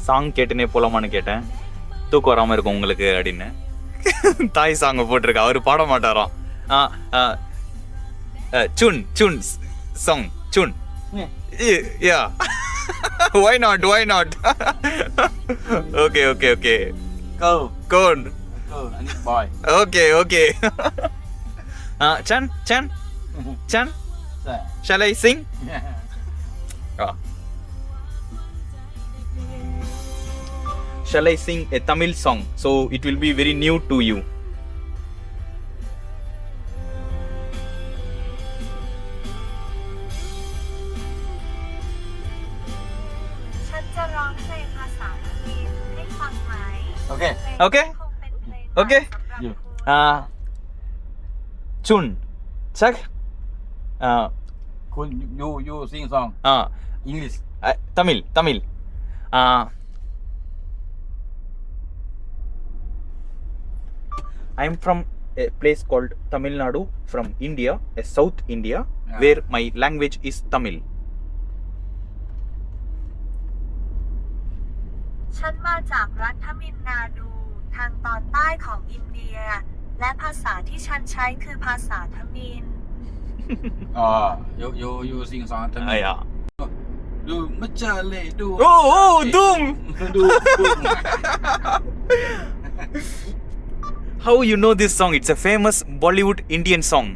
Song கேட்டுனே போலாமான்னு கேட்டேன். தூக்கம் வராமல் இருக்கும் உங்களுக்கு அப்படின்னு. தாய் சாங்கை போட்டிருக்க. அவர் பாட மாட்டாராம். சுன் சுன் சாங் சுன். Yeah why not okay Go. Corn. I need boy. Okay Chan shall I sing? Shall I sing a Tamil song? So it will be very new to you. Okay. You. Chun Chak Cool. You sing song. English. Tamil. I'm from a place called Tamil Nadu from India, South India, where my language is Tamil. ฉันมาจากรัฐมินนาดูทางตอนใต้ของอินเดียและภาษาที่ฉันใช้คือภาษาทมิฬ You sing song. Tell me. Yeah. Do machale do. Oh, Doom. Do. How you know this song? It's a famous Bollywood Indian song.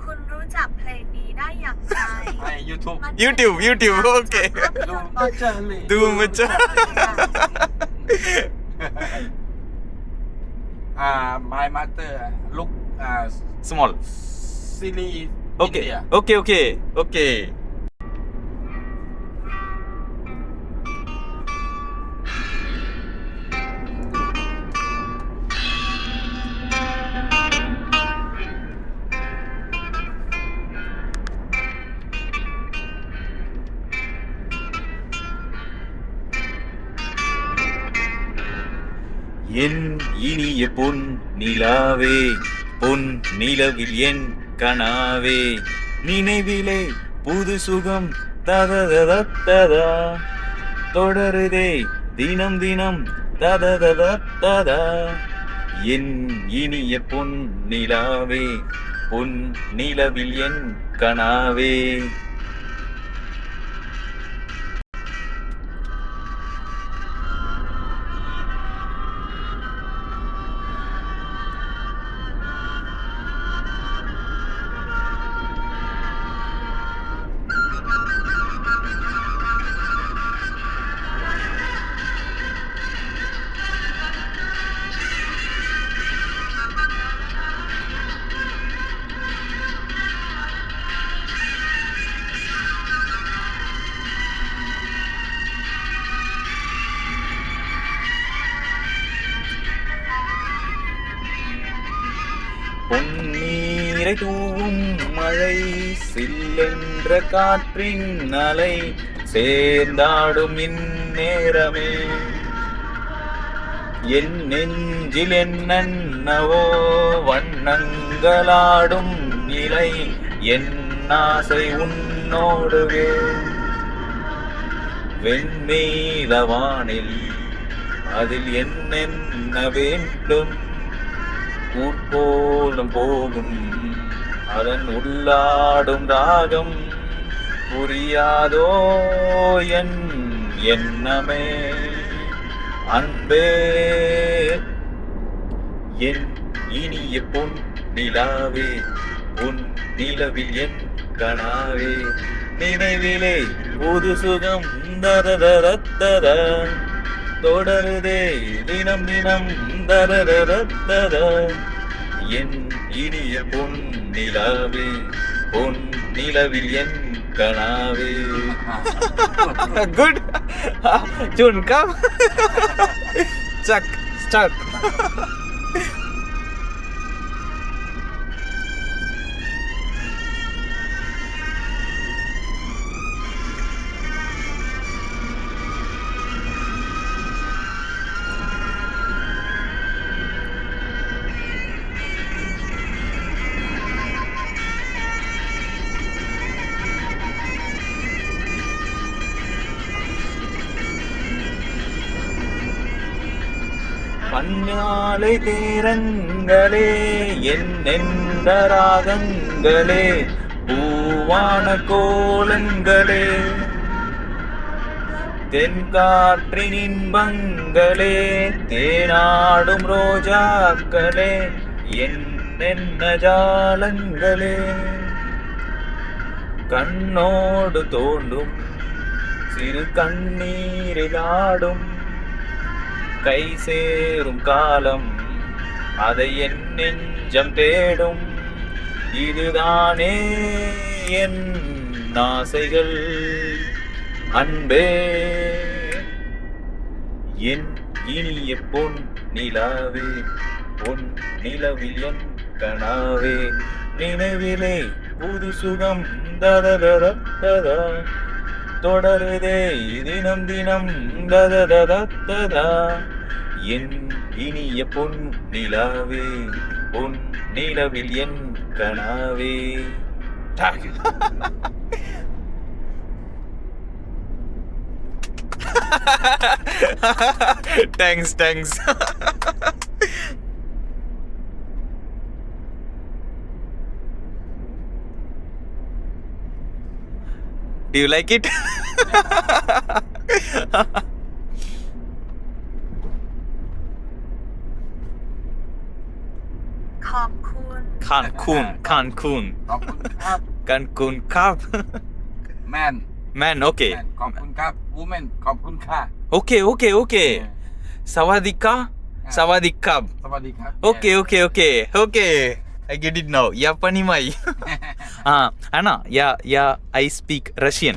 คุณรู้จักเพลงนี้ได้อย่างไร Hey, YouTube. YouTube. Okay. Do machale. Do machale. My mother look Small. silly. Okay. India. Okay. என் இனிய பொன் நிலாவே, பொன் நிலவில் என் கனாவே, நினைவிலே புது சுகம் ததததததா, தொடருதே தினம் ததததததா. என் இனிய பொன் நிலாவே, பொன் நிலவில் என் கனாவே. பொன்னீரை தூவும் மழை, சில்லென்ற காற்றின் அலை, சேர்ந்தாடும் இந்நேரமே, என் நெஞ்சில் என்னவோ வண்ணங்களாடும் இலை, என் ஆசை உன்னோடுவே. வெண்மீலவானில் அதில் என்ன வேண்டும், ஊர்கோலம் போகும் அதன் உள்ளாடும் ராகம், புரியாதோ என் எண்ணமே அன்பே. என் இனிய பொன் நிலாவே, உன் நிலவில் என் கனாவே, நினைவிலே புது சுகம் தரதரத்தத, தொடருதே தினம் தரதரத்தத. என் இனிய பொன் நிலாவே, பொன் நிலவில் என் கனாவே. Good. June, come. Stuck. Pannalai தேரங்களே என்னென்ற ராகங்களே பூவான கோலங்களே தென்காற்றின் இன்பங்களே தேனாடும் ரோஜாக்களே என்னென்ன ஜாலங்களே கண்ணோடு தோண்டும் சிறு கண்ணீரில் ஆடும் கை சேரும் காலம் அதை என் நெஞ்சம் தேடும் இதுதானே என் ஆசைகள் அன்பே என் இனிய பொன் நிலாவே பொன் நிலவில் என் கனாவே நினைவிலே புது சுகம் ததததததா தொடருதே தினம் தினம் ததததததா என் இனிய பொன் நிலாவே பொன் நிலவில் என் கனாவே. Thanks. Do you like it?ขอบคุณ Cancun. ขอบคุณครับ Cancun Cup. Man okay. ขอบคุณครับ woman ขอบคุณค่ะ Okay. Sawadika. Sawadikap. สวัสดีครับ Okay. I get it now. Ya panimai. Anna, yeah, I speak Russian.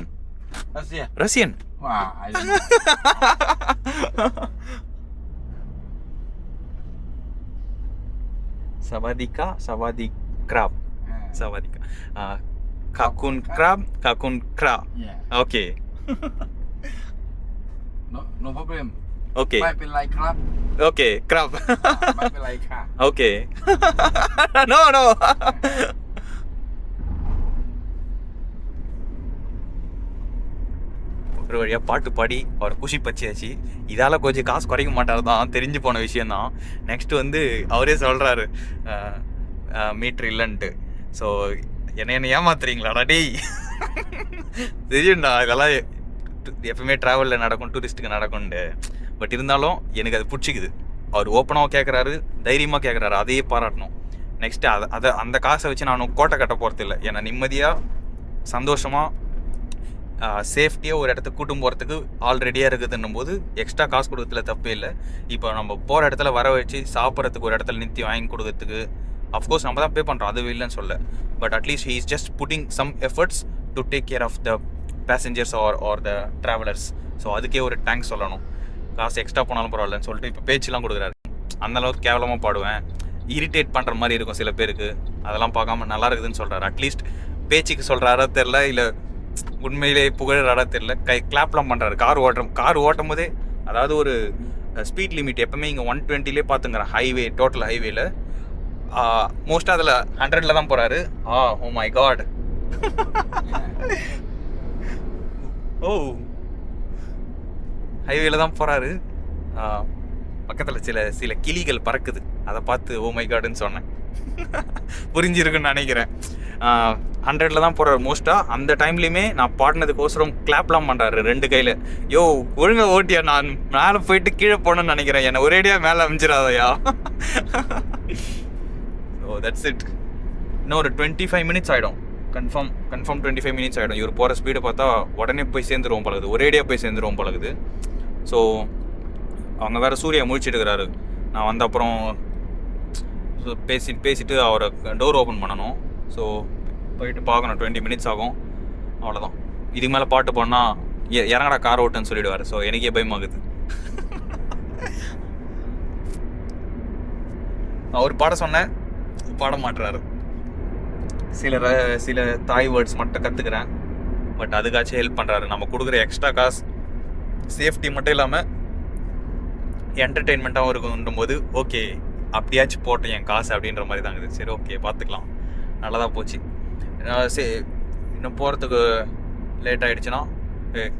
Russian. Wow, I don't know. Sawadika, Sawadikap. Sawadika. Kakun crab. Yeah. Okay. No problem. Okay. ไม่เป็นไรครับ Okay, crab. ไม่เป็นไรค่ะ Okay. No. ஒரு வழியாக பாட்டு பாடி அவரை குஷி பச்சியாச்சு. இதால் கொஞ்சம் காசு குறைக்க மாட்டார் தான், தெரிஞ்சு போன விஷயந்தான். நெக்ஸ்ட்டு வந்து அவரே சொல்கிறாரு மீட்ரு இல்லைன்ட்டு. ஸோ என்ன ஏமாத்துறீங்களாடா டேய்? தெரியும்டா இதெல்லாம் எப்பவுமே ட்ராவலில் நடக்கும், டூரிஸ்ட்டுக்கு நடக்கும்ண்டு. பட் இருந்தாலும் எனக்கு அது பிடிச்சிக்குது. அவர் ஓப்பனாக கேட்குறாரு, தைரியமாக கேட்குறாரு, அதையே பாராட்டணும். நெக்ஸ்ட்டு அதை அந்த காசை வச்சு நான் கோட்டை கட்ட போகிறது இல்லை. ஏன்னா நிம்மதியாக சந்தோஷமாக சேஃப்டியாக ஒரு இடத்துக்கு கூட்டும் போகிறதுக்கு ஆல்ரெடியாக இருக்குதுன்னும் போது எக்ஸ்ட்ரா காசு கொடுக்கறதுல தப்பே இல்லை. இப்போ நம்ம போகிற இடத்துல வர வச்சு சாப்பிட்றதுக்கு ஒரு இடத்துல நிறுத்தி வாங்கி கொடுக்கறதுக்கு அஃப்கோர்ஸ் நம்ம தான் பே பண்ணுறோம், அது இல்லைன்னு சொல்ல. But at least he is just putting some efforts to take care of the passengers or the travellers. So அதுக்கே ஒரு தேங்க்ஸ் சொல்லணும். காசு எக்ஸ்ட்ரா போனாலும் பரவாயில்லன்னு சொல்லிட்டு இப்போ பேச்செலாம் கொடுக்குறாரு. அந்தளவுக்கு கேவலமாக பாடுவேன், இரிட்டேட் பண்ணுற மாதிரி இருக்கும் சில பேருக்கு. அதெல்லாம் பார்க்காம நல்லா இருக்குதுன்னு சொல்கிறாரு. அட்லீஸ்ட் பேச்சுக்கு சொல்கிறாரா தெரில, இல்லை உண்மையிலே புகழாரா தெரில. கிளாப்லாம் பண்ணுறாரு. கார் ஓட்டும் போதே, அதாவது ஒரு ஸ்பீட் லிமிட் எப்பவுமே இங்கே 120லே பார்த்துங்கிறேன் ஹைவே, டோட்டல் ஹைவேல. மோஸ்ட்டாக அதில் 100ல் தான் போகிறாரு. Oh my God. ஹைவேல தான் போகிறாரு. பக்கத்தில் சில கிளிகள் பறக்குது, அதை பார்த்து ஓ மை காடுன்னு சொன்னேன். புரிஞ்சிருக்குன்னு நினைக்கிறேன். 100ல் தான் போகிறாரு மோஸ்ட்டாக. அந்த டைம்லேயுமே நான் பாடினதுக்கோசரம் கிளாப்லாம் பண்ணுறாரு 2 கையில். யோ ஒழுங்காக ஓட்டியா, நான் மேலே போயிட்டு கீழே போகணுன்னு நினைக்கிறேன், என்னை ஒரேடியாக மேலே அமைஞ்சிடாதயா. So that's it. இன்னும் ஒரு 25 மினிட்ஸ் ஆகிடும். கன்ஃபார்ம் 25 மினிட்ஸ் ஆகிடும். இவர் போகிற ஸ்பீடை பார்த்தா உடனே போய் சேர்ந்துருவோம் பழகுது, ஒரேடியாக போய் சேர்ந்துருவோம் பழகுது. ஸோ அவங்க வேறு சூர்யா முழிச்சிட்டு இருக்கிறாரு. நான் வந்த அப்புறம் பேசிட்டு அவரை டோர் ஓப்பன் பண்ணணும். ஸோ போயிட்டு பார்க்கணும், 20 மினிட்ஸ் ஆகும். அவ்வளோதான். இதுக்கு மேலே பாட்டு போனால் இறங்கடா கார் ஓட்டுன்னு சொல்லிடுவார். ஸோ எனக்கே பயமாகுது. அவர் பாட சொன்னேன், பாட மாட்டுறாரு. சில தாய் வேர்ட்ஸ் மட்டும் கற்றுக்கிறேன். பட் அதுக்காச்சும் ஹெல்ப் பண்ணுறாரு. நம்ம கொடுக்குற எக்ஸ்ட்ரா காசு சேஃப்டி மட்டும் இல்லாமல் என்டர்டெயின்மெண்ட்டாகவும் இருக்குன்னும் போது ஓகே அப்படியாச்சும் போட்டேன் என் காசு அப்படின்ற மாதிரி தாங்க. சரி ஓகே பார்த்துக்கலாம், நல்லா தான் போச்சு. இன்னும் போகிறதுக்கு லேட் ஆகிடுச்சுன்னா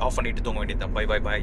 ஆஃப் பண்ணிவிட்டு தூங்க வேண்டியது தான். பை.